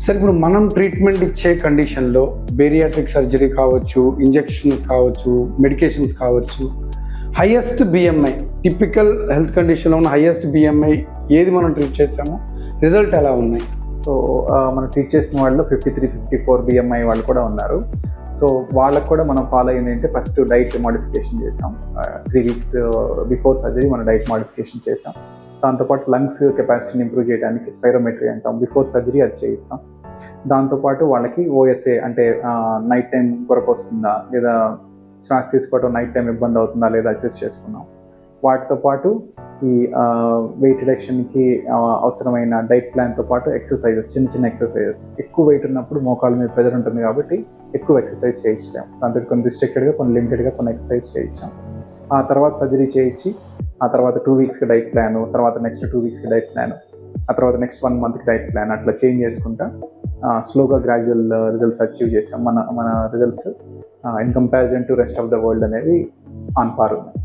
Sir ఇప్పుడు మనం treatment ఇచ్చే కండిషన్లో బేరియాట్రిక్ సర్జరీ కావచ్చు, ఇంజెక్షన్స్ కావచ్చు, మెడికేషన్స్ కావచ్చు, హైయెస్ట్ బిఎంఐ టిపికల్ హెల్త్ కండిషన్లో ఉన్న హైయెస్ట్ బిఎంఐ ఏది మనం ట్రీట్ చేసామో రిజల్ట్ ఎలా ఉన్నాయి? సో మనం ట్రీట్ చేసిన వాళ్ళు 53-54 బిఎంఐ వాళ్ళు కూడా ఉన్నారు. సో వాళ్ళకు కూడా మనం ఫాలో అయింది అంటే ఫస్ట్ డైట్ మోడిఫికేషన్ చేసాం. 3 వీక్స్ బిఫోర్ సర్జరీ మనం డైట్ మోడిఫికేషన్ చేసాం. దాంతోపాటు లంగ్స్ కెపాసిటీని ఇంప్రూవ్ చేయడానికి స్పైరోమెట్రీ అంటాం, బిఫోర్ సర్జరీ అది చేయిస్తాం. దాంతోపాటు వాళ్ళకి ఓఎస్ఏ అంటే నైట్ టైం కొరకు వస్తుందా లేదా శ్వాస తీసుకోవడం నైట్ టైం ఇబ్బంది అవుతుందా లేదా అసెస్ చేసుకున్నాం. వాటితో పాటు ఈ వెయిట్ రిడక్షన్కి అవసరమైన డైట్ ప్లాన్తో పాటు ఎక్సర్సైజెస్, చిన్న ఎక్సర్సైజెస్. ఎక్కువ వెయిట్ ఉన్నప్పుడు మోకాళ్ళ మీద ప్రెజర్ ఉంటుంది కాబట్టి ఎక్కువ ఎక్సర్సైజ్ చేయించాం. దాంతో కొన్ని రిస్ట్రిక్టెడ్గా, కొన్ని లిమిటెడ్గా కొన్ని ఎక్సర్సైజ్ చేయించాం. ఆ తర్వాత సర్జరీ చేయించి ఆ తర్వాత 2 వీక్స్కి డైట్ ప్లాను, తర్వాత నెక్స్ట్ 2 వీక్స్కి డైట్ ప్లాను, ఆ తర్వాత నెక్స్ట్ 1 మంత్కి డైట్ ప్లాన్, అట్లా చేంజ్ చేసుకుంటా స్లోగా గ్రాడ్యువల్ రిజల్ట్స్ అచీవ్ చేసాం. మన results in comparison to rest of the world అనేది ఆన్ పార్ ఉన్నాయి.